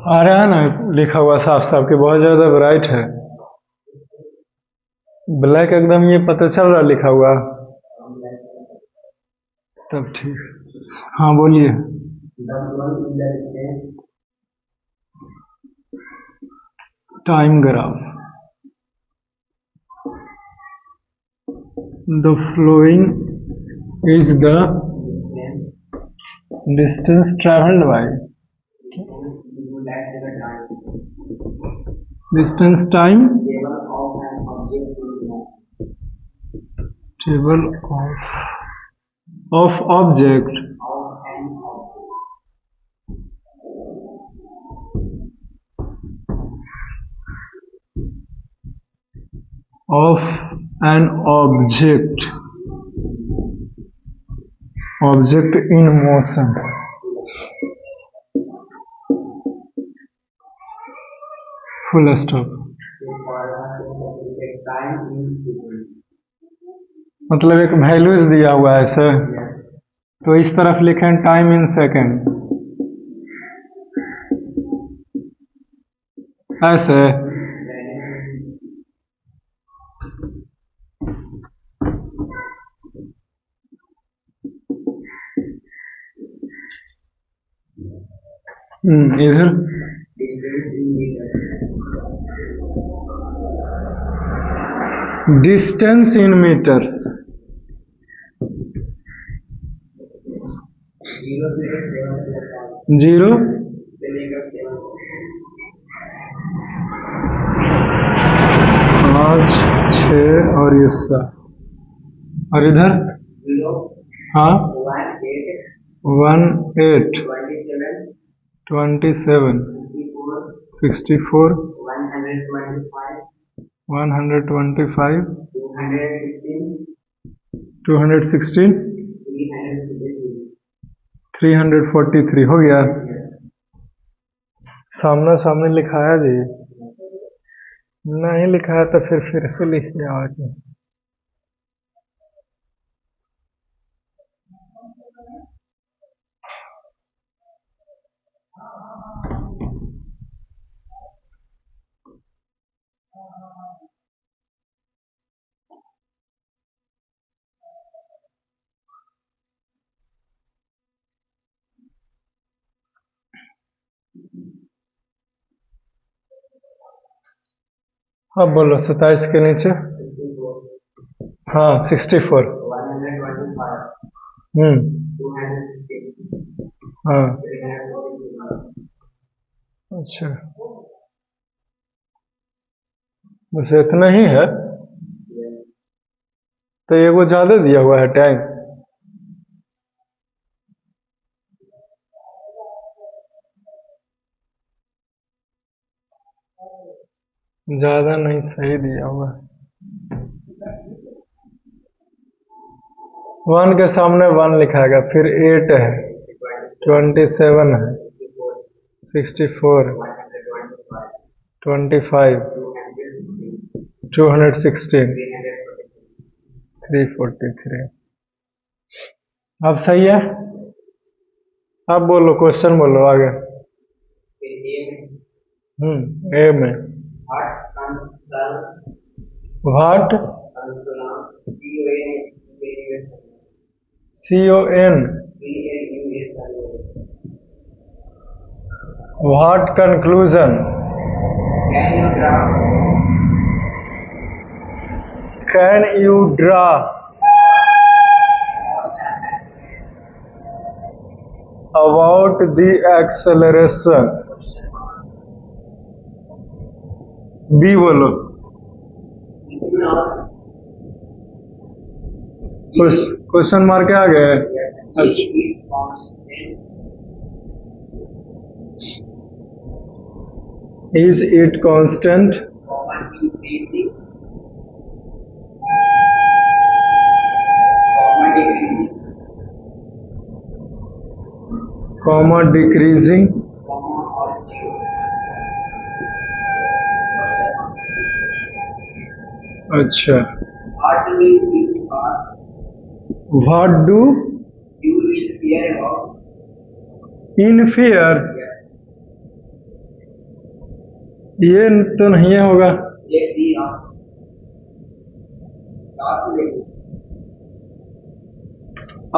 आ रहा है ना लिखा हुआ साफ साफ कि बहुत ज्यादा ब्राइट है। ब्लैक एकदम ये पता चल रहा लिखा हुआ। तब ठीक। हाँ बोलिए। Time graph. The following is the distance travelled by distance time table of object of an object in motion। Full stop. मतलब एक वैल्यूज दिया हुआ है सर, तो इस तरफ लिखें टाइम इन सेकेंड ऐसे। इधर डिस्टेंस इन मीटर्स। जीरो 5 6 और ये 7 और इधर हाँ 18 27 64 125 216 343 हो गया। सामने सामने लिखाया जी, नहीं लिखा है तो फिर से लिख दिया। हाँ बोलो 27 के नीचे। हाँ 64। हाँ अच्छा बस इतना ही है। तो ये वो ज्यादा दिया हुआ है टाइम। ज्यादा नहीं सही दिया हुआ है। 1 के सामने 1 लिखाएगा, फिर 8 है 27 है 64 25 216 343। अब सही है। अब बोलो क्वेश्चन बोलो आगे। ए में what CON. What conclusion? Can you draw about the acceleration? B बोलो। क्वेश्चन मार्क आ गए। Is it constant? Comma decreasing? अच्छा। What do in fear? ये तो नहीं होगा।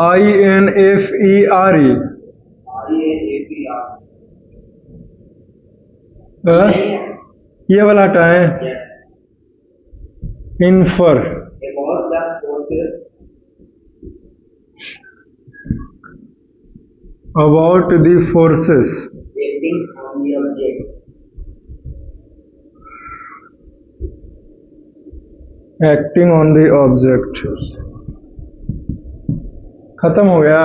INFERE। ये वाला हटाएं। Infer. About the forces acting on the object। खत्म हो गया।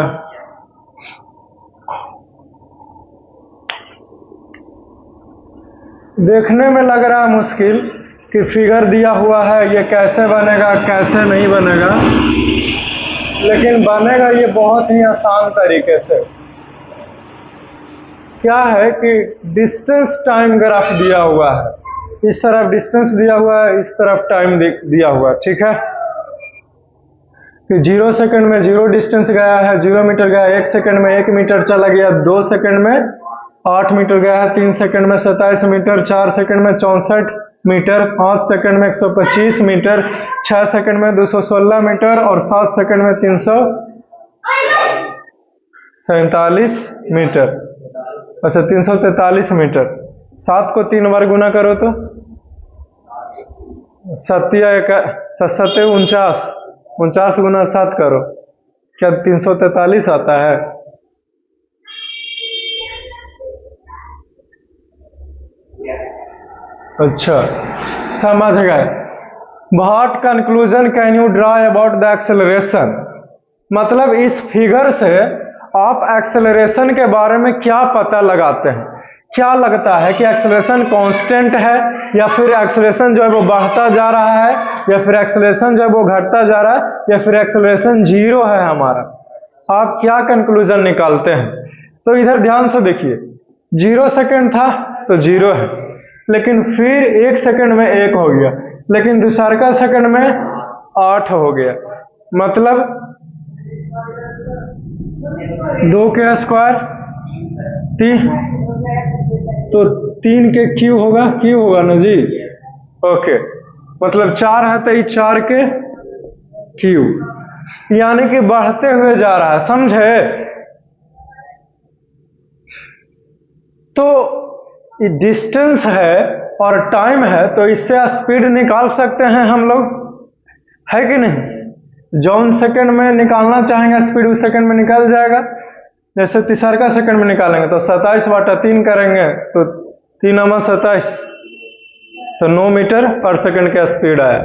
देखने में लग रहा है मुश्किल कि फिगर दिया हुआ है, ये कैसे बनेगा कैसे नहीं बनेगा, लेकिन बनेगा ये बहुत ही आसान तरीके से। क्या है कि डिस्टेंस टाइम ग्राफ दिया हुआ है, इस तरफ डिस्टेंस दिया हुआ है, इस तरफ टाइम दिया हुआ है, ठीक है। कि 0 सेकंड में 0 डिस्टेंस गया है, 0 मीटर गया, 1 सेकंड में 1 मीटर चला गया, 2 सेकंड में 8 मीटर गया है, 3 सेकंड में 27 मीटर, 4 सेकंड में 64 मीटर, 5 सेकंड में 125 मीटर, 6 सेकंड में 216 मीटर और 7 सेकंड में 347 मीटर। अच्छा 343 मीटर। 7 को 3 बार गुना करो तो 7 49 गुना 7 करो, क्या 343 आता है? अच्छा समझ गए। What conclusion can you draw about the acceleration? मतलब इस फिगर से आप एक्सेलरेशन के बारे में क्या पता लगाते हैं? क्या लगता है कि एक्सेलरेशन कांस्टेंट है या फिर एक्सेलरेशन जो है वो बढ़ता जा रहा है या फिर एक्सेलरेशन जो है वो घटता जा रहा है या फिर एक्सेलरेशन 0 है हमारा? आप क्या कंक्लूजन निकालते हैं? तो इधर ध्यान से देखिए, 0 सेकंड था तो 0 है, लेकिन फिर 1 सेकंड में 1 हो गया, लेकिन दूसरा सेकंड में 8 हो गया, मतलब 2 के स्क्वायर 3, तो 3 के क्यू होगा ना जी। ओके, मतलब 4 है तो 4 के क्यू, यानी कि बढ़ते हुए जा रहा है, समझे? तो डिस्टेंस है और टाइम है, तो इससे स्पीड निकाल सकते हैं हम लोग, है कि नहीं? जौन सेकंड में निकालना चाहेंगे स्पीड उस सेकंड में निकल जाएगा। जैसे तीसरा सेकंड में निकालेंगे तो 27/3 करेंगे तो 3×27, तो 9 मीटर पर सेकंड का स्पीड आया।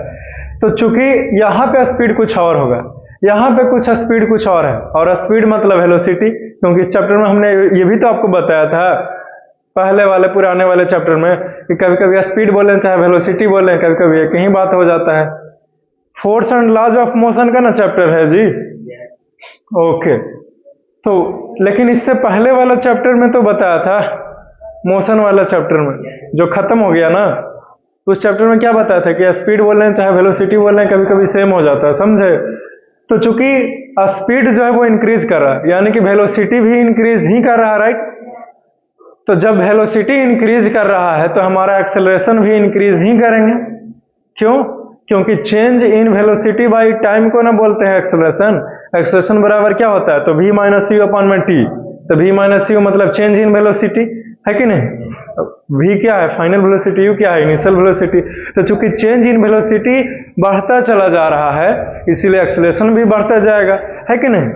तो चूंकि यहाँ पे स्पीड कुछ और होगा, यहाँ पे कुछ स्पीड कुछ और है, और स्पीड मतलब वेलोसिटी, क्योंकि इस चैप्टर में हमने ये भी तो आपको बताया था पहले वाले पुराने वाले चैप्टर में कि कभी कभी स्पीड बोलें चाहे वेलोसिटी बोलें, कभी कभी एक ही बात हो जाता है। Force and laws of motion का ना चैप्टर है जी। ओके, तो लेकिन इससे पहले वाला चैप्टर में तो बताया था, मोशन वाला चैप्टर में जो खत्म हो गया ना, उस चैप्टर में क्या बताया था कि स्पीड बोल रहे हैं चाहे वेलोसिटी बोल रहे हैं कभी कभी सेम हो जाता है, समझे? तो चूंकि स्पीड जो है वो इंक्रीज कर रहा है, यानी कि वेलोसिटी भी इंक्रीज ही कर रहा है, राइट? तो जब वेलोसिटी इंक्रीज कर रहा है तो हमारा एक्सेलरेशन भी इंक्रीज ही करेंगे। क्यों? क्योंकि change in velocity by time को ना बोलते हैं एक्सेलरेशन। एक्सेलरेशन बराबर क्या होता है, तो v माइनस यू अपॉन में टी। तो v माइनस यू मतलब चेंज इन वेलोसिटी, है कि नहीं। v क्या है, फाइनल वेलोसिटी, u क्या है, इनिशियल वेलोसिटी। तो चूंकि चेंज इन वेलोसिटी बढ़ता चला जा रहा है, इसीलिए एक्सेलरेशन भी बढ़ता जाएगा, है कि नहीं।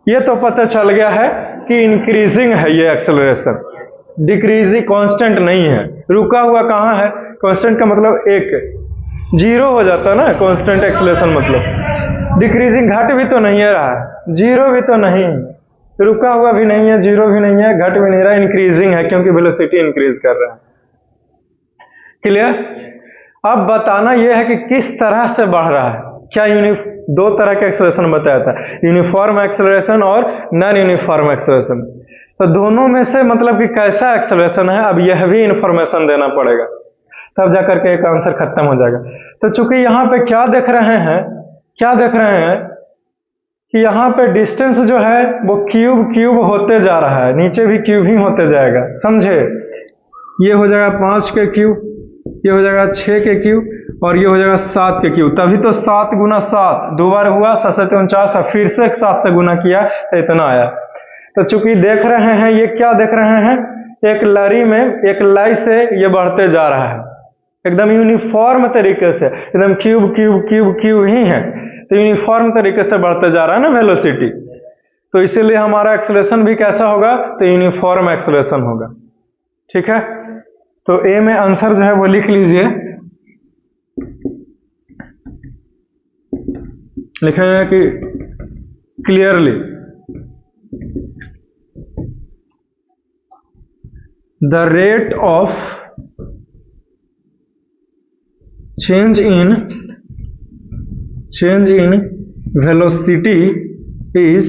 ये तो पता चल गया है कि इंक्रीजिंग है ये एक्सेलरेशन, डिक्रीजिंग कांस्टेंट नहीं है। रुका हुआ कहाँ है, कांस्टेंट का मतलब एक जीरो हो जाता है ना, कांस्टेंट एक्सेलरेशन मतलब डिक्रीजिंग, घट भी तो नहीं है रहा, जीरो भी तो नहीं, रुका हुआ भी नहीं है, जीरो भी नहीं है, घट भी नहीं रहा, इंक्रीजिंग है क्योंकि वेलोसिटी इंक्रीज कर रहा है। क्लियर। अब बताना यह है कि किस तरह से बढ़ रहा है। क्या दो तरह के एक्सेलरेशन बताया था, यूनिफॉर्म एक्सेलरेशन और नॉन यूनिफॉर्म एक्सेलरेशन। तो दोनों में से मतलब कि कैसा एक्सेलरेशन है, अब यह भी इंफॉर्मेशन देना पड़ेगा, तब जाकर के एक आंसर खत्म हो जाएगा। तो चूंकि यहाँ पे क्या देख रहे हैं, क्या देख रहे हैं कि यहाँ पे डिस्टेंस जो है वो क्यूब क्यूब होते जा रहा है, नीचे भी क्यूब ही होते जाएगा, समझे। ये हो जाएगा 5 के क्यूब, ये हो जाएगा 6 के क्यूब और ये हो जाएगा 7 के क्यूब। तभी तो 7 गुना 7 दो बार हुआ, 7 7 49, फिर से 7 से गुना किया तो इतना आया। तो चूंकि देख रहे हैं, ये क्या देख रहे हैं, एक लड़ी में एक लाई से ये बढ़ते जा रहा है एकदम यूनिफॉर्म तरीके से, एकदम क्यूब क्यूब क्यूब क्यूब ही है, तो यूनिफॉर्म तरीके से बढ़ते जा रहा है ना वेलोसिटी। तो इसीलिए हमारा एक्सेलरेशन भी कैसा होगा, तो यूनिफॉर्म एक्सेलरेशन होगा। ठीक है, तो ए में आंसर जो है वो लिख लीजिए, लिखेंगे कि clearly the rate of change in velocity is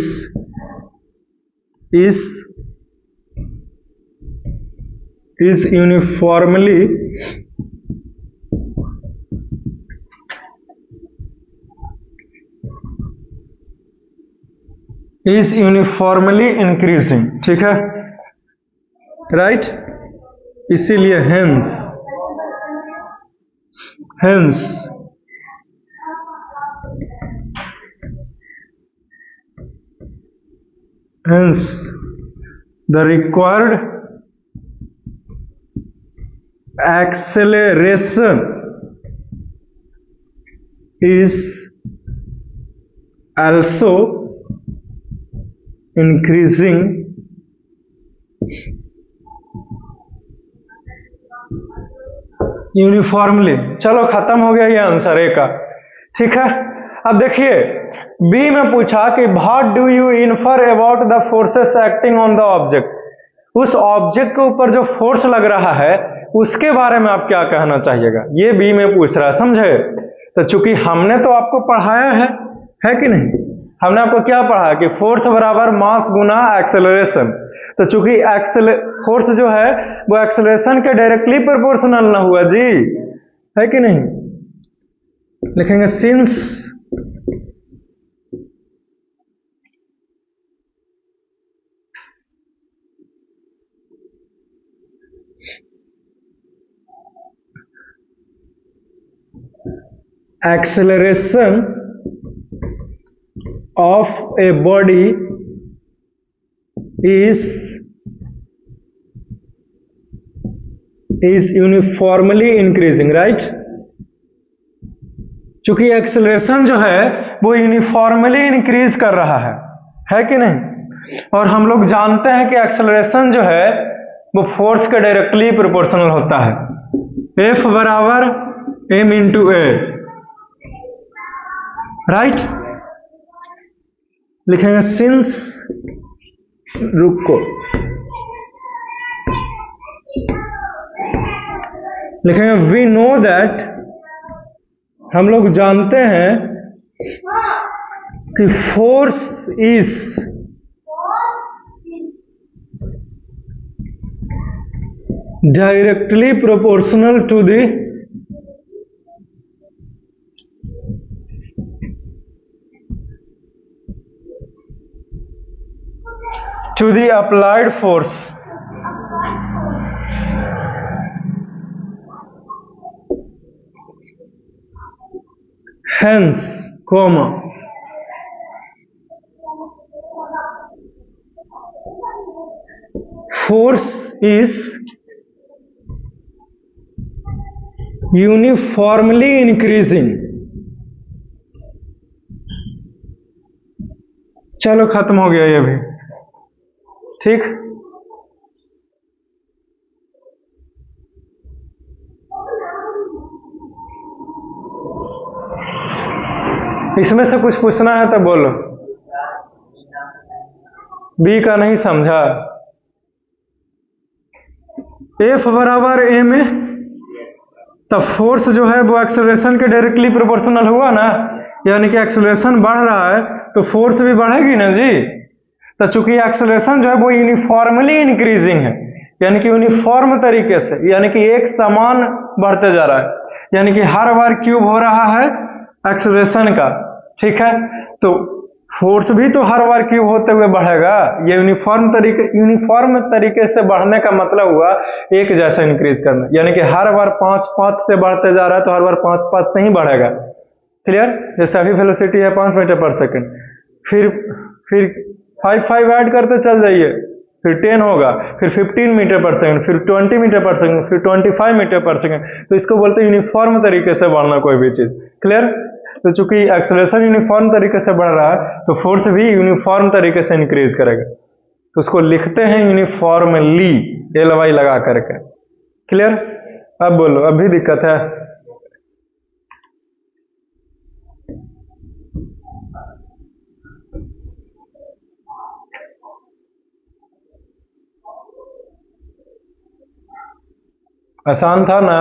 uniformly increasing। ठीक है, राइट। इसीलिए hence the required acceleration is also increasing uniformly. चलो खत्म हो गया ये आंसर ए का। ठीक है, अब देखिए बी में पूछा कि what do you infer about the forces acting on the object. उस ऑब्जेक्ट के ऊपर जो फोर्स लग रहा है उसके बारे में आप क्या कहना चाहिएगा, ये बी में पूछ रहा है, समझे। तो चूंकि हमने तो आपको पढ़ाया है कि नहीं, हमने आपको क्या पढ़ा कि फोर्स बराबर मास गुना एक्सेलरेशन। तो चूंकि फोर्स जो है वो एक्सेलरेशन के डायरेक्टली प्रोपोर्शनल ना हुआ जी, है कि नहीं। लिखेंगे since acceleration of a body is uniformly increasing, right। चूंकि एक्सेलरेशन जो है वो यूनिफॉर्मली इंक्रीज कर रहा है कि नहीं। और हम लोग जानते हैं कि एक्सेलरेशन जो है वो फोर्स के डायरेक्टली प्रोपोर्शनल होता है, F बराबर m इंटू ए, राइट। लिखेंगे सिंस, रुको लिखेंगे वी नो दैट, हम लोग जानते हैं कि force is directly proportional to the applied force। hence, comma, force is uniformly increasing. चलो खत्म हो गया ये भी, ठीक। इसमें से कुछ पूछना है तो बोलो। बी का नहीं समझा। एफ बराबर ए में, तब फोर्स जो है वो एक्सेलरेशन के डायरेक्टली प्रोपोर्शनल हुआ ना, यानी कि एक्सेलरेशन बढ़ रहा है तो फोर्स भी बढ़ेगी ना जी। तो चूंकि एक्सेलरेशन जो है वो यूनिफॉर्मली इंक्रीजिंग है, यानी कि यूनिफॉर्म तरीके से, यानी कि एक समान बढ़ते जा रहा है, यानी कि हर बार क्यूब हो रहा है एक्सेलरेशन का, ठीक है। तो फोर्स भी तो हर बार क्यूब होते हुए बढ़ेगा। ये यूनिफॉर्म तरीके से बढ़ने का मतलब हुआ एक जैसा इंक्रीज करना, यानी कि हर बार 5-5 से बढ़ते जा रहा है तो हर बार 5-5 से ही बढ़ेगा। क्लियर? जैसे अभी वेलोसिटी है 5 मीटर पर सेकंड, फिर 5 ऐड करते चल जाइए, फिर 10 होगा, फिर 15 मीटर पर सेकंड, फिर 20 मीटर पर सेकंड, फिर 25 मीटर पर सेकंड। तो इसको बोलते हैं यूनिफॉर्म तरीके से बढ़ना कोई भी चीज। क्लियर? तो चूंकि एक्सेलरेशन यूनिफॉर्म तरीके से बढ़ रहा है तो फोर्स भी यूनिफॉर्म तरीके से इंक्रीज करेगा, तो उसको लिखते हैं यूनिफॉर्मली, LY लगा करके। क्लियर? अब बोलो, अब भी दिक्कत है? आसान था ना?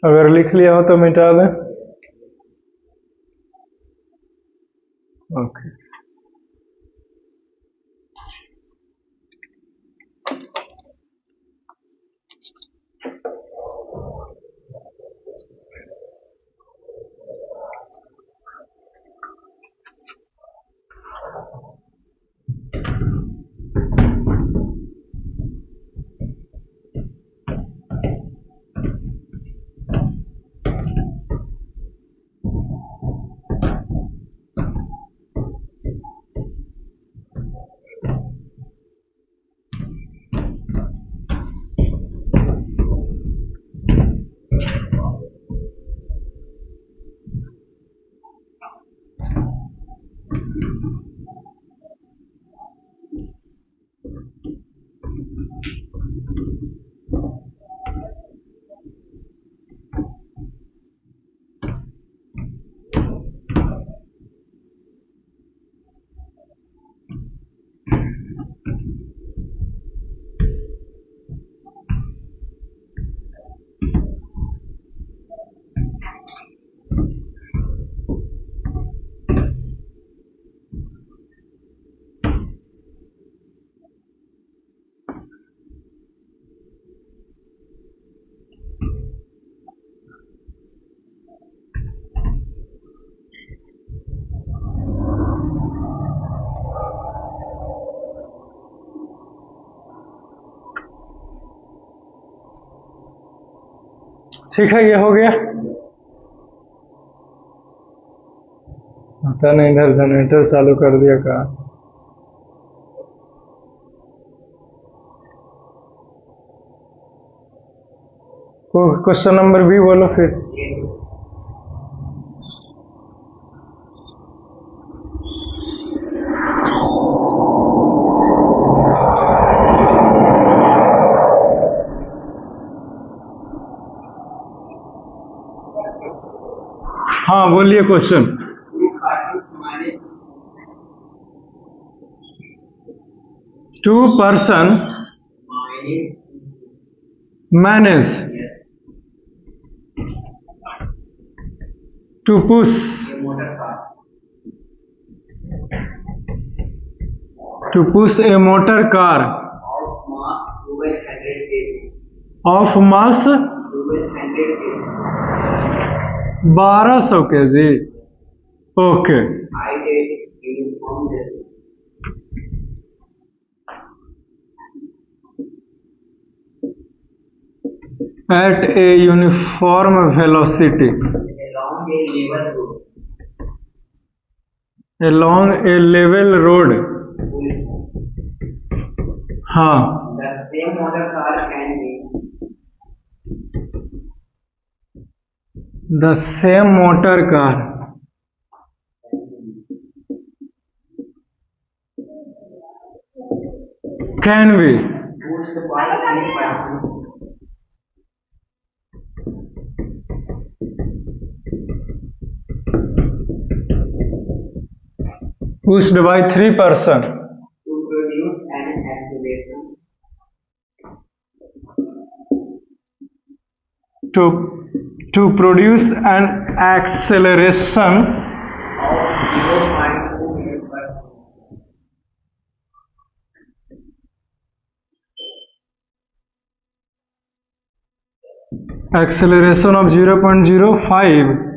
अगर लिख लिया हो तो मिटा दें। ओके। ठीक है, ये हो गया। पता नहीं इधर जनरेटर चालू कर दिया का। क्वेश्चन नंबर बी बोलो फिर। हाँ बोलिए question. Two person manage to push to push a motor car of mass 1200 kg। Okay, at a uniform velocity along a level road। हाँ, the same motor car can be pushed by 3 persons to produce an acceleration of 0.05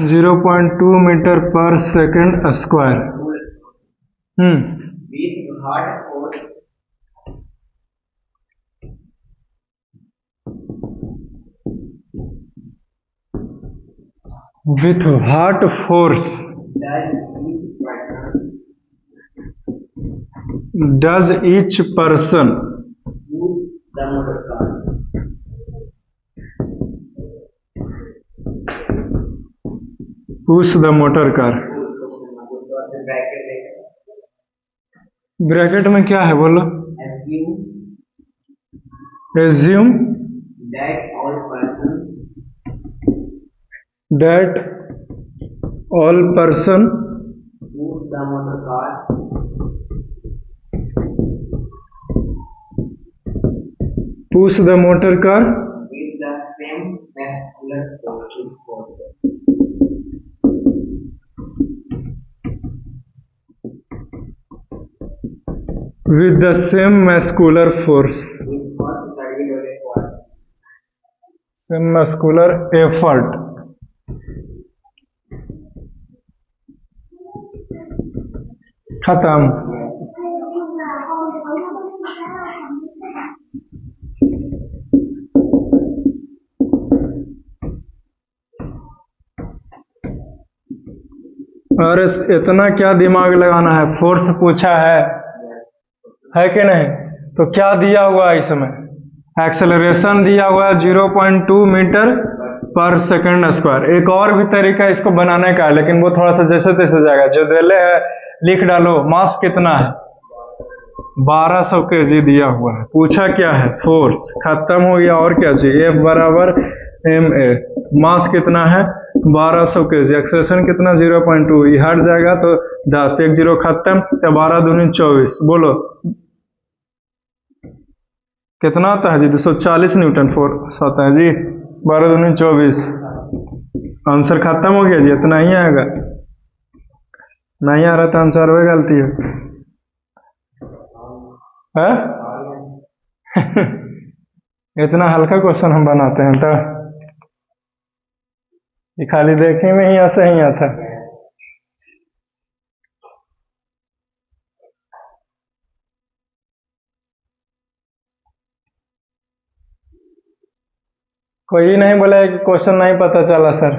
0.2 meter per second square। With what force does each person push the motor car? Bracket में क्या है बोलो? Assume that all person push the motor car with the same muscular force with the same muscular force, same muscular effort। खत्म। और इतना क्या दिमाग लगाना है? फोर्स पूछा है कि नहीं? तो क्या दिया हुआ है इसमें? एक्सेलरेशन दिया हुआ है 0.2 मीटर पर सेकंड स्क्वायर। एक और भी तरीका इसको बनाने का है, लेकिन वो थोड़ा सा जैसे तैसे जाएगा। जो दिले है लिख डालो। मास कितना है? 1200 kg दिया हुआ है। पूछा क्या है? फोर्स। खत्म हो गया। और क्या चाहिए? F बराबर ma। मास कितना है? 1200 kg। एक्सेलरेशन कितना? 0.2। ये हट जाएगा तो 10, 1 0 खत्म। तो 12 दूनी 24। बोलो कितना आता है जी? 240 न्यूटन फोर्स आता है जी। 12 दूनी 24। आंसर खत्म हो गया जी। इतना ही आएगा। नहीं आ रहा तो आंसर वही गलती है। इतना हल्का क्वेश्चन हम बनाते हैं तो ये खाली देखने में ही ऐसा ही आता। कोई नहीं बोला कि क्वेश्चन नहीं पता चला सर।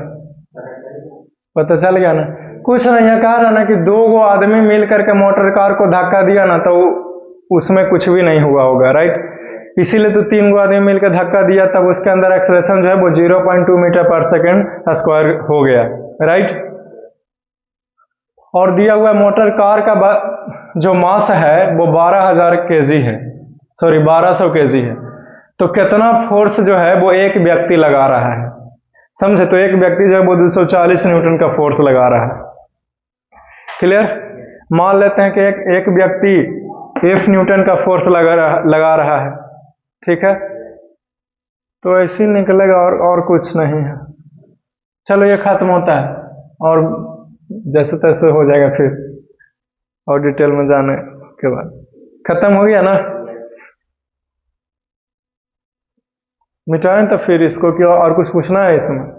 पता चल गया ना? कुछ नहीं है, कह रहा ना कि 2 आदमी मिल करके मोटर कार को धक्का दिया ना तो उसमें कुछ भी नहीं हुआ होगा, राइट? इसीलिए तो 3 आदमी मिलकर धक्का दिया, तब उसके अंदर एक्सेलरेशन जो है वो 0.2 मीटर पर सेकंड स्क्वायर हो गया, राइट? और दिया हुआ मोटर कार का जो मास है वो 12,000 kg है, सॉरी 1200 kg है। तो कितना फोर्स जो है वो एक व्यक्ति लगा रहा है, समझे? तो एक व्यक्ति जो है वो 240 न्यूटन का फोर्स लगा रहा है। क्लियर? मान लेते हैं कि एक व्यक्ति F न्यूटन का फोर्स लगा रहा है, ठीक है? तो ऐसे ही निकलेगा और कुछ नहीं है। चलो ये खत्म होता है। और जैसे तैसे हो जाएगा फिर, और डिटेल में जाने के बाद। खत्म हो गया ना? मिटाएं तो फिर इसको, क्या और कुछ पूछना है इसमें?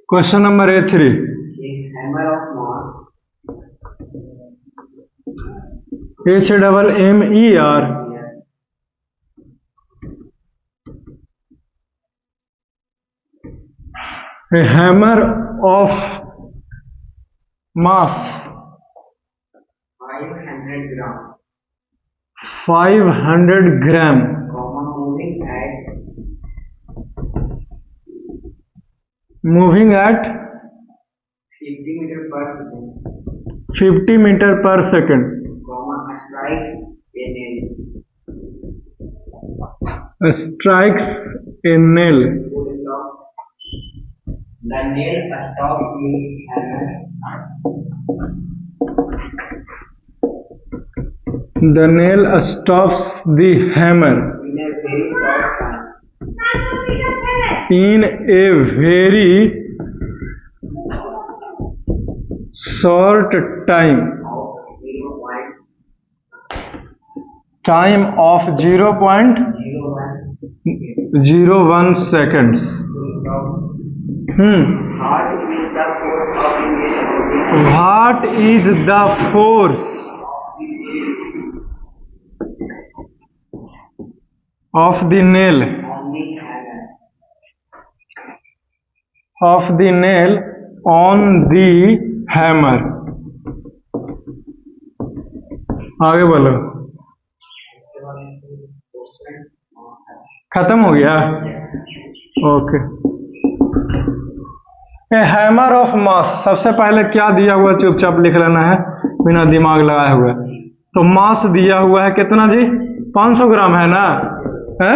Question number A3। hammer of mass HMER, a hammer of mass 500 gram, 500 gram, moving at 50 meter per second, 50 meter per second, strikes a nail. strikes a nail. The nail stops the hammer. The nail stops the hammer in a very short time. in a very short time of 0.01 seconds. What is the force of the nail on the hammer? आगे बोलो। खत्म हो गया? Okay. Hammer of mass, सबसे पहले क्या दिया हुआ चुपचाप लिख लेना है बिना दिमाग लगाए हुए। तो मास दिया हुआ है कितना जी? 500 ग्राम है ना? है?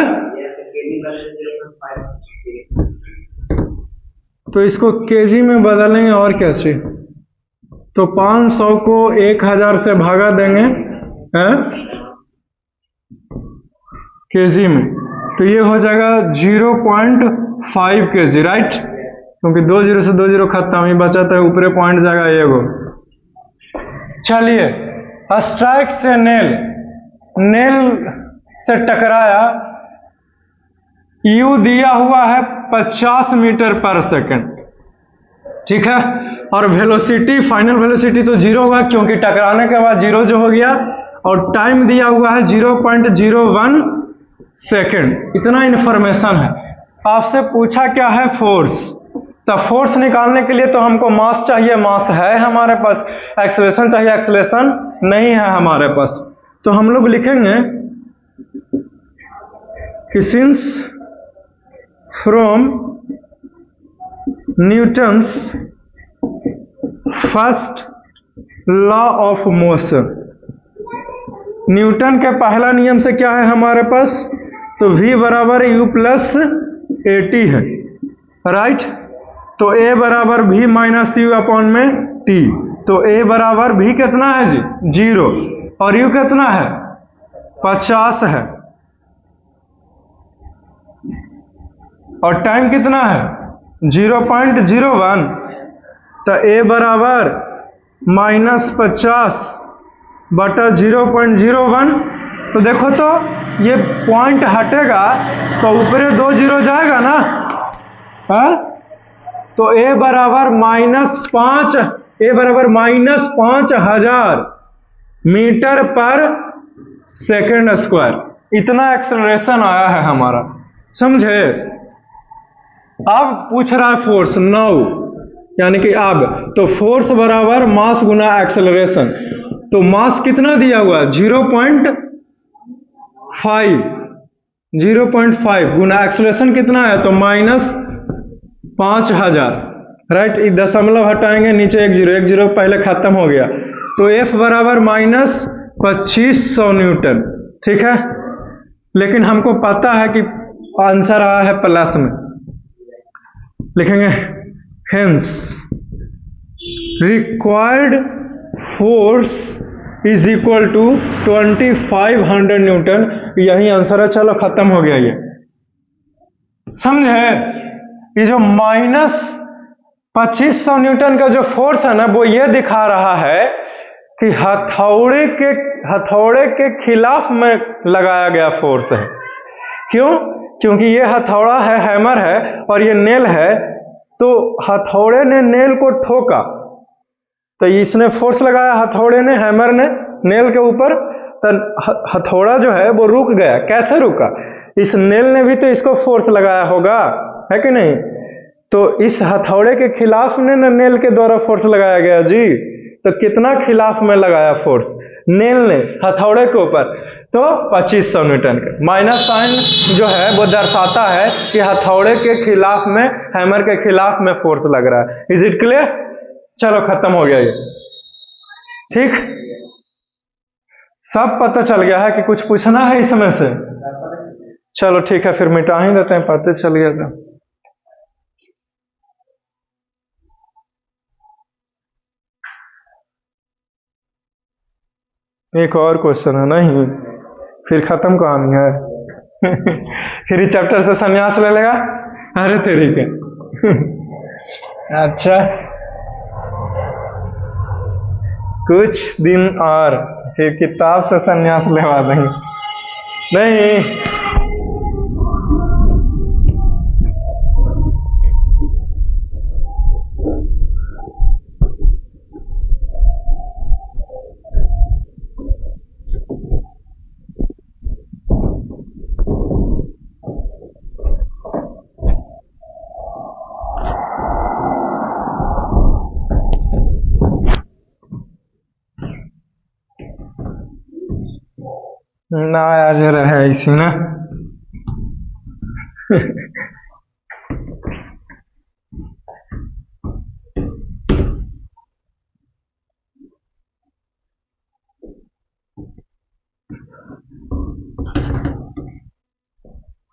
तो इसको केजी में बदलेंगे और कैसे? तो 500 को 1000 से भागा देंगे हैं केजी में, तो ये हो जाएगा 0.5 केजी, राइट? क्योंकि 2 0 से 2 0 खत्म, ही बचा था ऊपरे पॉइंट जाएगा एगो। चलिए, स्ट्राइक से नेल से टकराया, यू दिया हुआ है 50 मीटर पर सेकंड, ठीक है? और वेलोसिटी, फाइनल वेलोसिटी तो 0 होगा क्योंकि टकराने के बाद 0 जो हो गया, और टाइम दिया हुआ है 0.01 सेकंड। इतना इंफॉर्मेशन है। आपसे पूछा क्या है? फोर्स। तो फोर्स निकालने के लिए तो हमको मास चाहिए, मास है हमारे पास। एक्सेलरेशन चाहिए, एक्सेलरेशन नहीं है हमारे पास। तो हम लोग लिखेंगे कि since from Newton's first law of motion, Newton के पहला नियम से क्या है हमारे पास? तो v बराबर u प्लस at है, राइट? तो a बराबर v माइनस यू अपॉन में t। तो a बराबर v कितना है जी? 0, और u कितना है? 50 है, और टाइम कितना है? 0.01। तो a बराबर -50 बटा 0.01, तो देखो तो ये पॉइंट हटेगा तो ऊपरे 2 जीरो जाएगा ना, है? तो ए बराबर -5000 मीटर पर सेकेंड स्क्वायर, इतना एक्सेलरेशन आया है हमारा, समझे? अब पूछ रहा है फोर्स नाउ, यानी कि अब, तो फोर्स बराबर मास गुना एक्सेलरेशन, तो मास कितना दिया हुआ है 0.5 गुना एक्सेलरेशन कितना है, तो -5000, राइट? ये दशमलव हटाएंगे, नीचे 1 जीरो पहले खत्म हो गया, तो F बराबर -2500 न्यूटन, ठीक है? लेकिन हमको पता है कि आंसर आया है प्लस में, लिखेंगे hence required force is equal to 2500 newton, यही आंसर है। चलो खत्म हो गया ये, समझे? ये जो -2500 न्यूटन का जो फोर्स है ना, वो ये दिखा रहा है कि हथौड़े के खिलाफ में लगाया गया फोर्स है। क्यों? क्योंकि ये हथौड़ा है, हैमर है, और ये नेल है, तो हथौड़े ने नेल को ठोका, तो इसने फोर्स लगाया, हथौड़े ने, हैमर ने नेल के ऊपर, तो हथौड़ा जो है वो रुक गया। कैसे रुका? इस नेल ने भी तो इसको फोर्स लगाया होगा, है कि नहीं? तो इस हथौड़े के खिलाफ ने ना नेल के द्वारा फोर्स लगाया गया जी। तो कितना खिलाफ में लगाया फोर्स नेल ने हथौड़े के ऊपर? तो 2500 न्यूटन का। माइनस साइन जो है वो दर्शाता है कि हथौड़े के खिलाफ में, हैमर के खिलाफ में फोर्स लग रहा है। Is it clear? चलो खत्म हो गया ये, ठीक? सब पता चल गया है कि कुछ पूछना है इसमें से? चलो ठीक है, फिर मिटा ही देते हैं, पता चल गया था। एक और क्वेश्चन है, नहीं फिर खत्म कहानी है। फिर इस चैप्टर से संन्यास ले लेगा। अरे तेरी के। अच्छा, कुछ दिन और फिर किताब से संन्यास लेवा देंगे। नहीं, ना आज रहे इसी ना।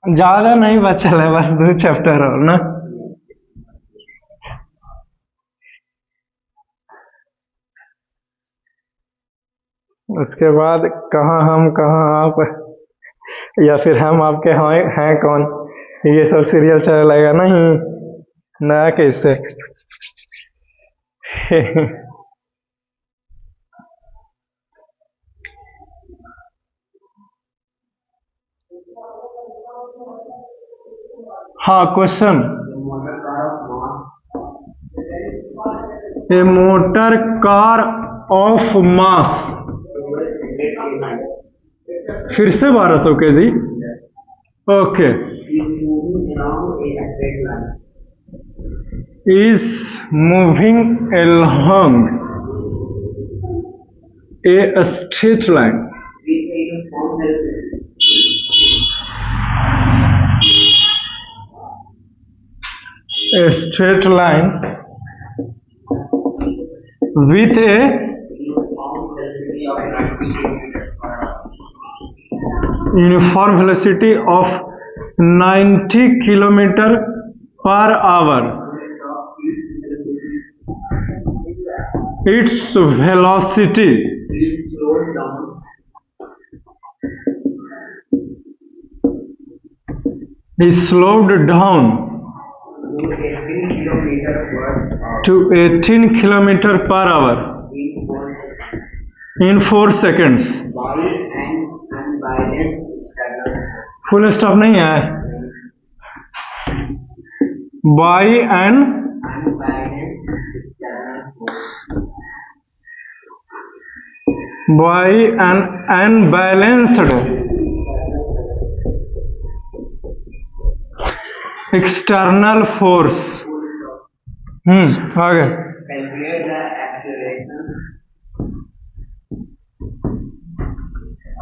ज्यादा नहीं बचल है, बस 2 चैप्टर और ना। उसके बाद कहाँ हम कहाँ आप, या फिर हम आपके हैं कौन, ये सब सीरियल चलने लगेगा। नहीं, नया कैसे? हाँ, question, A motor car of मास, फिर से 1200 kg, okay, is moving along a straight line with a uniform velocity of 90 km/h. Its velocity is slowed down to 18 km/h in 4 seconds. by an unbalanced external force. Full stop नहीं है, by an Unbalanced external force. unbalanced external force. आगे Calculate the acceleration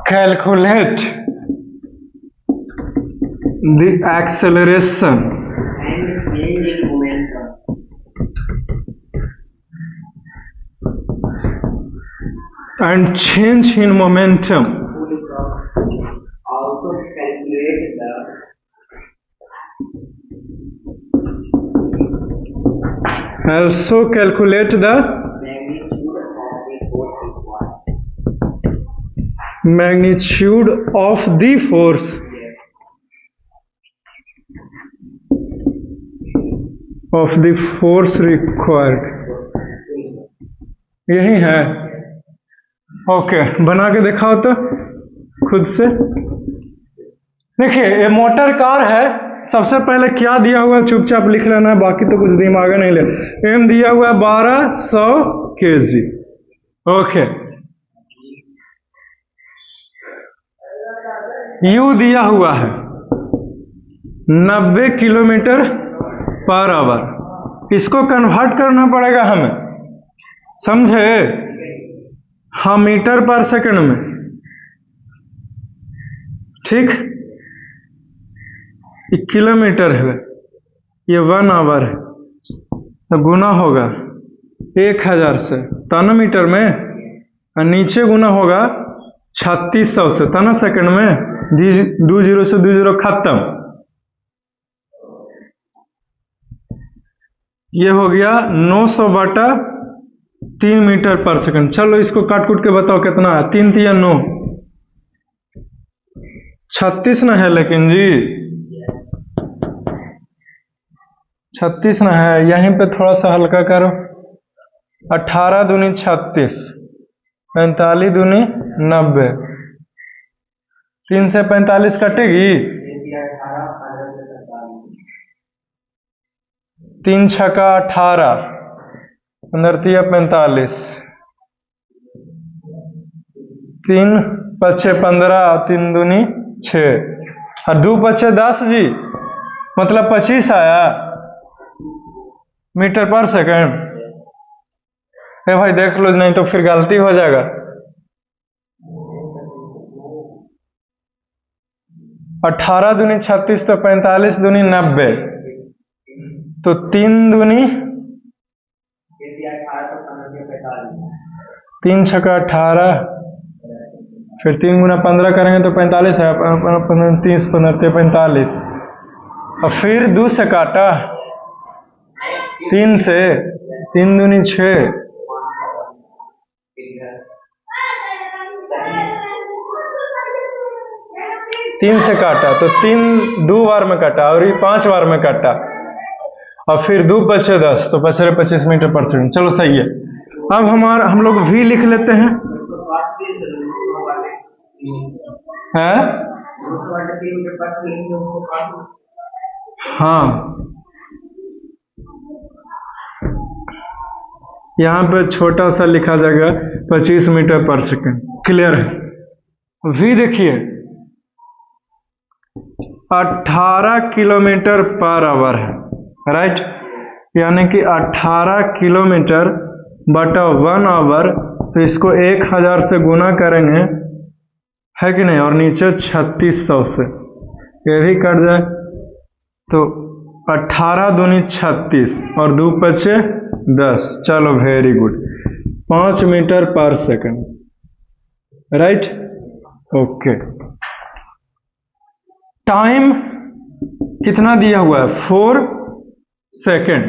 calculate the acceleration and change in momentum. and change in momentum. Also calculate the Also calculate the magnitude of the force required. magnitude of the force required. यही है. Okay, बना के दिखाओ तो खुद से. देखिए ये मोटर कार है. सबसे पहले क्या दिया हुआ है चुपचाप लिख लेना है, बाकी तो कुछ दिमाग नहीं ले. एम दिया हुआ है 1200 kg. ओके, यू दिया हुआ है 90 किलोमीटर पर आवर. इसको कन्वर्ट करना पड़ेगा हमें, समझे? हाँ, मीटर पर सेकंड में. ठीक, ये किलोमीटर है, ये 1 आवर है, तो गुना होगा 1000 से तना मीटर में, और नीचे गुना होगा 3600 से तना सेकंड में. 20 से 20 खत्म. ये हो गया 900 बटा 3 मीटर पर सेकंड. चलो इसको काट कूट के बताओ कितना है. 3 3 9, 36 ना है, लेकिन जी 36 ना है. यहीं पे थोड़ा सा हल्का करो. 18 दूनी 36, 45 दूनी 90. 3 से 45 कटेगी. 3 छक्का 18, 15 तिया 45, 3 पछे 15, 3 दूनी 6, और 2 पछे 10 जी, मतलब 25 आया मीटर पर सेकंड. ए भाई देख लो, नहीं तो फिर गलती हो जाएगा. 18 दूनी 36, तो 45 दूनी 90, तो 3 दूनी 3 छक्का 18, फिर 3 गुना 15 करेंगे तो 45 है. 30 15 45, और फिर 2 से काटा, 3 से, 3 दूनी 6, 3 से काटा तो 3 2 बार में काटा, और ये 5 बार में काटा, और फिर 2 पछे 10, तो पछे 25 मीटर पर सेकंड. चलो सही है. अब हम लोग v लिख लेते हैं. हैं? हाँ, यहाँ पे छोटा सा लिखा जाएगा 25 मीटर पर सेकंड. क्लियर है? v देखिए 18 किलोमीटर पर आवर है, राइट? यानी कि 18 किलोमीटर बटा 1 आवर, तो इसको 1000 से गुना करेंगे, है कि नहीं? और नीचे 3600 से, ये भी कट जाए तो 18 दूनी 36 और 2 पचे 10. चलो वेरी गुड. 5 मीटर पर सेकंड, राइट? ओके. टाइम कितना दिया हुआ है? 4 सेकंड.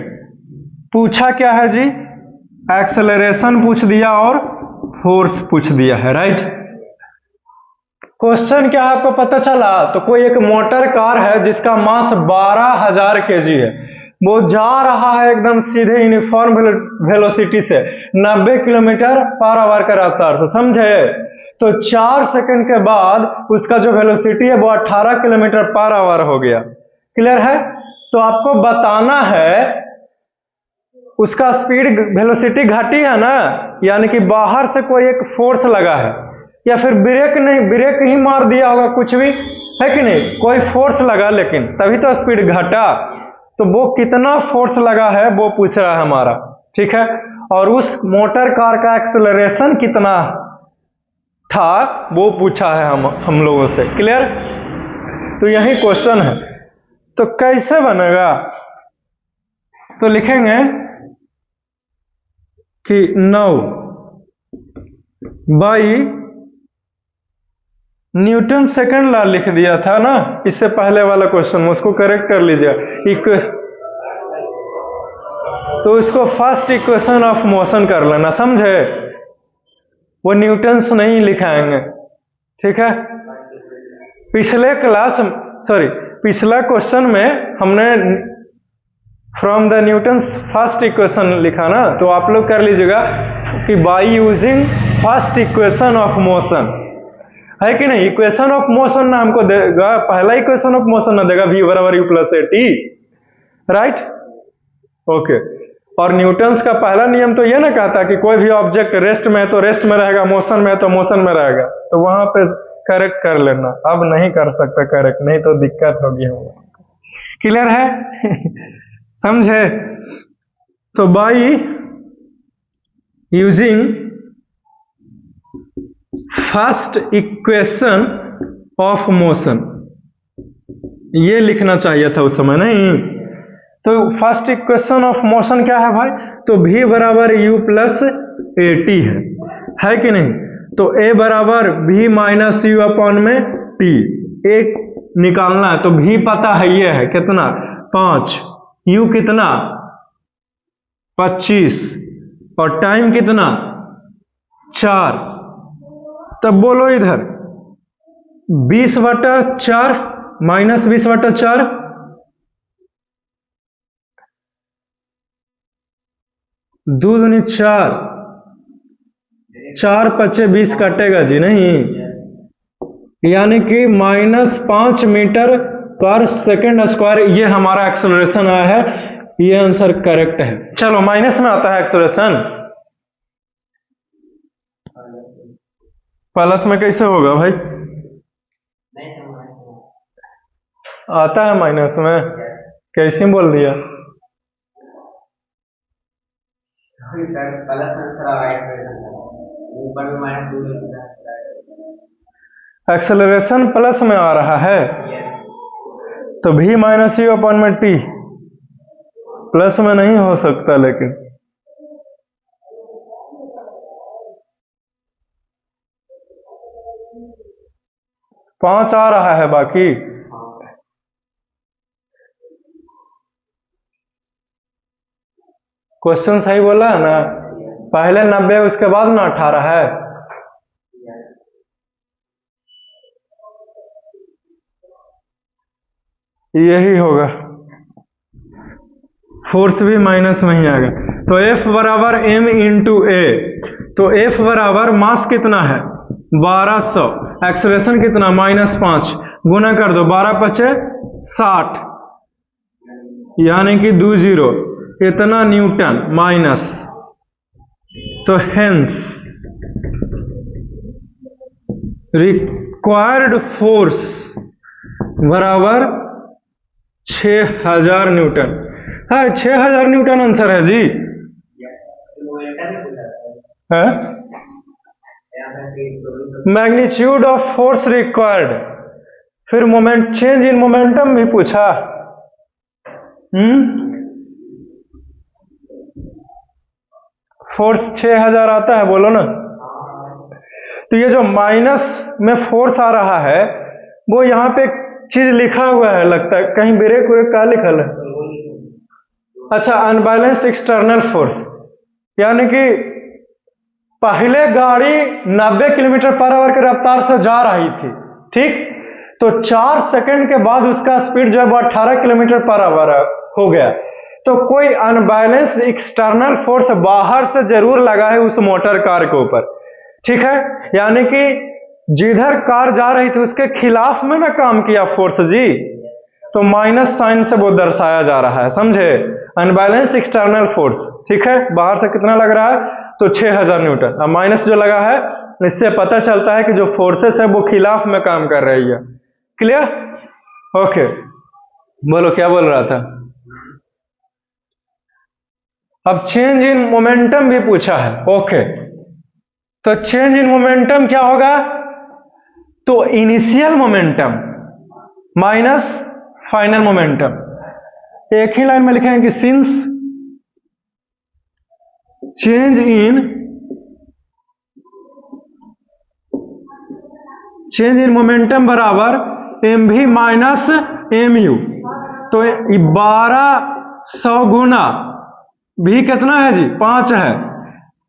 पूछा क्या है जी? एक्सेलरेशन पूछ दिया और फोर्स पूछ दिया है, राइट? क्वेश्चन क्या है आपको पता चला? तो कोई एक मोटर कार है जिसका मास 12000 kg है. वो जा रहा है एकदम सीधे यूनिफॉर्म वेलोसिटी से 90 किलोमीटर पर आवर का रफ्तार से, समझे? तो 4 सेकंड के बाद उसका जो वेलोसिटी है वो 18 किलोमीटर पर आवर हो गया। क्लियर है? तो आपको बताना है उसका स्पीड वेलोसिटी घटी है ना, यानी कि बाहर से कोई एक फोर्स लगा है, या फिर ब्रेक नहीं, ब्रेक ही मार दिया होगा, कुछ भी है कि नहीं, कोई फोर्स लगा लेकिन तभी तो स्पीड घटा। तो वो कितना फोर्स लगा है वो पूछ रहा है हमारा, ठीक है? और उस मोटर कार का एक्सेलरेशन कितना था वो पूछा है हम लोगों से। क्लियर? तो यही क्वेश्चन है। तो कैसे बनेगा? तो लिखेंगे कि now by Newton second law लिख दिया था ना इससे पहले वाला क्वेश्चन, उसको करेक्ट कर लीजिए। तो इसको फर्स्ट इक्वेशन ऑफ मोशन कर लेना, समझे? वो न्यूटन्स नहीं लिखाएंगे, ठीक है? पिछला क्वेश्चन में हमने from the Newton's first equation लिखा ना, तो आप लोग कर लीजिएगा कि by using first equation of motion, है कि नहीं? इक्वेशन ऑफ मोशन ना हमको देगा, पहला इक्वेशन ऑफ मोशन ना देगा v बराबर u plus at, right? Okay. और न्यूटन्स का पहला नियम तो ये ना कहता कि कोई भी ऑब्जेक्ट रेस्ट में है तो रेस्ट में रहेगा, मोशन में है तो मोशन में रहेगा। तो वहां पे करेक्ट कर लेना, अब नहीं कर सकता करेक्ट, नहीं तो दिक्कत होगी हमको। क्लियर है? समझे? तो by using first equation of motion, ये लिखना चाहिए था उस समय, नहीं? तो फर्स्ट इक्वेशन ऑफ मोशन क्या है भाई? तो v बराबर u प्लस at है कि नहीं? तो a बराबर v माइनस u अपॉन में t, एक निकालना है। तो v पता है, ये है कितना 5, u कितना 25 और टाइम कितना 4। तब बोलो इधर 20/4 माइनस 20/4, 2 दूनी 4, 4 × 20 कटेगा जी नहीं, यानी कि -5 मीटर पर सेकेंड स्क्वायर। ये हमारा एक्सेलरेशन आया है, ये आंसर करेक्ट है। चलो माइनस में आता है एक्सेलरेशन, प्लस में कैसे होगा भाई? आता है माइनस में, कैसे बोल दिया? एक्सेलरेशन प्लस में आ रहा है, तो v माइनस u अपॉन में t प्लस में नहीं हो सकता, लेकिन पांच आ रहा है बाकी। क्वेश्चन सही बोला है ना? पहले 90 उसके बाद ना 18 है। यही होगा, फोर्स भी माइनस में ही आएगा। तो F बराबर m इंटू ए, तो F बराबर मास कितना है 1200, एक्सेलरेशन कितना -5, गुना कर दो 12×5 60, यानी कि 20, इतना न्यूटन माइनस। तो हेंस रिक्वायर्ड फोर्स बराबर 6000 न्यूटन है। 6000 न्यूटन आंसर है जी, है? मैग्नीट्यूड ऑफ फोर्स रिक्वायर्ड, फिर मोमेंट, चेंज इन मोमेंटम भी पूछा। फोर्स 6000 आता है, बोलो ना। तो ये जो माइनस में फोर्स आ रहा है वो यहाँ पे चीज लिखा हुआ है, लगता है कहीं ब्रेक व्रेक का लिखा है। अच्छा, अनबैलेंस्ड एक्सटर्नल फोर्स, यानी कि पहले गाड़ी 90 किलोमीटर पर आवर की रफ्तार से जा रही थी, ठीक? तो 4 सेकंड के बाद उसका स्पीड जो है वो 18 किलोमीटर पर आवर हो गया। तो कोई अनबैलेंस्ड एक्सटर्नल फोर्स बाहर से जरूर लगा है उस मोटर कार के ऊपर, ठीक है। यानी कि जिधर कार जा रही थी उसके खिलाफ में ना काम किया फोर्स जी, तो माइनस साइन से वो दर्शाया जा रहा है, समझे। अनबैलेंस्ड एक्सटर्नल फोर्स, ठीक है, बाहर से कितना लग रहा है तो 6000 न्यूटन। अब माइनस जो लगा है इससे पता चलता है कि जो फोर्सेस है वो खिलाफ में काम कर रही है। क्लियर? ओके, बोलो क्या बोल रहा था। अब चेंज इन मोमेंटम भी पूछा है। ओके, तो चेंज इन मोमेंटम क्या होगा, तो initial momentum minus final momentum. एक ही लाइन में लिखेंगे कि सिंस चेंज इन मोमेंटम बराबर mv माइनस mu, तो 1200 गुना भी कितना है जी 5 है,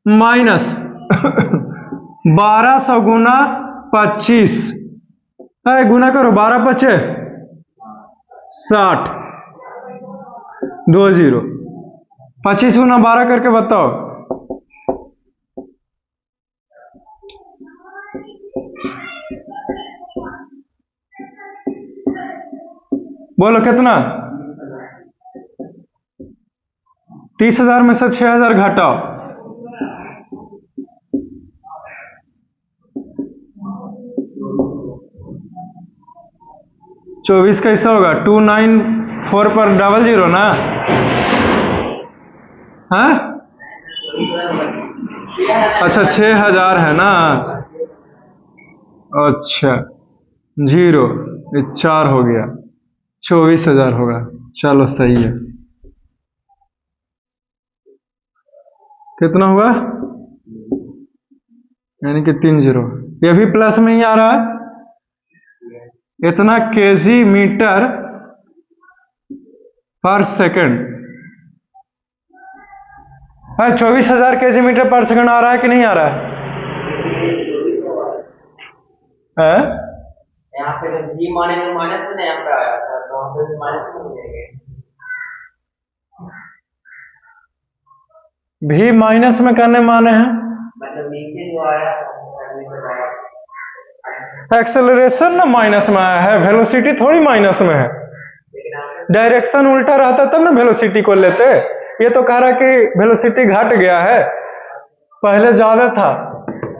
माइनस 1200 गुना 25 है, गुना करो 12 पचे 60 20, 25 गुना 12 करके बताओ। बोलो कितना, 30,000 में से 6,000 घटाओ, 24 कैसे होगा, 294 पर 00 ना, हाँ अच्छा 6,000 है ना, अच्छा 0 4 हो गया, 24,000 होगा। चलो सही है, कितना हुआ, यानी कि 30, ये भी प्लस में ही आ रहा है, इतना केजी मीटर पर सेकंड है, 24,000 केजी मीटर पर सेकंड आ रहा है कि नहीं आ रहा है? यहाँ पे जब जी माइनस में यहाँ पे आया था तो वहाँ पे माइनस में हो जाएगा, भी माइनस में करने माने हैं, मतलब नीचे जो आया एक्सेलरेशन ना माइनस में आया है, वेलोसिटी थोड़ी माइनस में है, डायरेक्शन उल्टा रहता तब ना वेलोसिटी को लेते। ये तो कह रहा कि वेलोसिटी घट गया है, पहले ज्यादा था,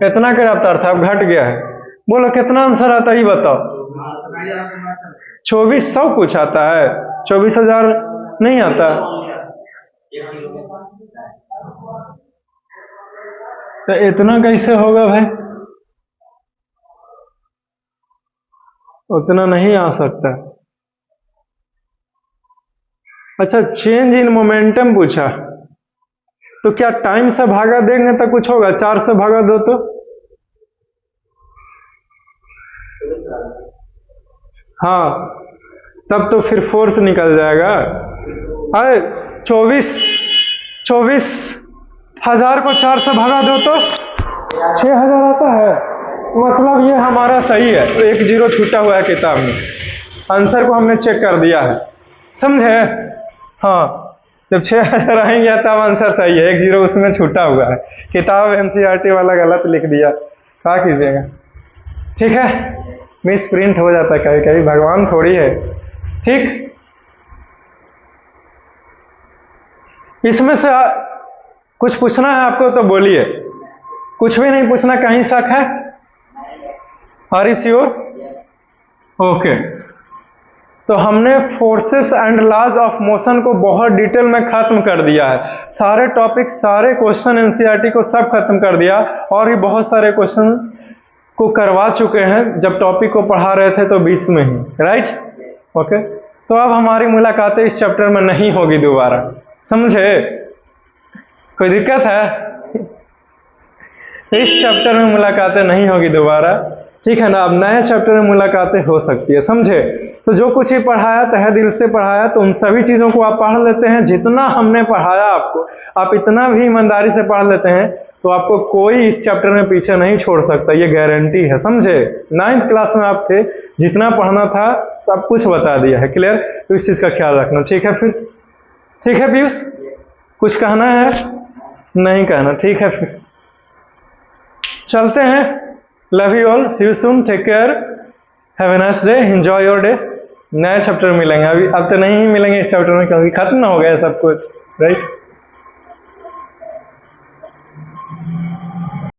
इतना का रफ्तार था, अब घट गया है। बोलो कितना आंसर आता है ये बताओ। 2400 कुछ आता है, 24,000 नहीं आता, तो इतना कैसे होगा भाई, उतना नहीं आ सकता। अच्छा चेंज इन मोमेंटम पूछा, तो क्या टाइम से भागा देंगे तो कुछ होगा, 4 से भागा दो तो हाँ, तब तो फिर फोर्स निकल जाएगा। अरे 24,000 को 4 से भगा दो तो 6,000 आता है, मतलब ये हमारा सही है, तो 1 0 छूटा हुआ है किताब में, आंसर को हमने चेक कर दिया है, समझे। हाँ, जब 6,000 आएंगे तब आंसर सही है, 1 0 उसमें छूटा हुआ है, किताब एनसीईआरटी वाला गलत लिख दिया, क्या कीजिएगा, ठीक है, मिस प्रिंट हो जाता है कभी कभी, भगवान थोड़ी है, ठीक। इसमें से कुछ पूछना है आपको तो बोलिए, कुछ भी नहीं पूछना, कहीं शक है, आर यू श्योर? ओके, तो हमने forces and laws of motion को बहुत डिटेल में खत्म कर दिया है, सारे टॉपिक, सारे क्वेश्चन एनसीईआरटी को सब खत्म कर दिया, और भी बहुत सारे क्वेश्चन को करवा चुके हैं जब टॉपिक को पढ़ा रहे थे तो बीच में ही, राइट। ओके, तो अब हमारी मुलाकातें इस चैप्टर में नहीं होगी दोबारा, समझे, कोई दिक्कत है? इस चैप्टर में मुलाकातें नहीं होगी दोबारा, ठीक है ना, अब नए चैप्टर में मुलाकातें हो सकती है, समझे। तो जो कुछ ही पढ़ाया तहे दिल से पढ़ाया, तो उन सभी चीजों को आप पढ़ लेते हैं, जितना हमने पढ़ाया आपको, आप इतना भी ईमानदारी से पढ़ लेते हैं तो आपको कोई इस चैप्टर में पीछे नहीं छोड़ सकता, ये गारंटी है, समझे। 9th क्लास में आप थे, जितना पढ़ना था सब कुछ बता दिया है, क्लियर। तो इस चीज का ख्याल रखना, ठीक है फिर, ठीक है पीयूष, कुछ कहना है? नहीं कहना, ठीक है फिर चलते हैं। Love you all, see you soon, take care, have a nice day, enjoy your day. नए चैप्टर मिलेंगे, अब तो नहीं मिलेंगे इस चैप्टर में क्योंकि खत्म हो गया सब कुछ, राइट।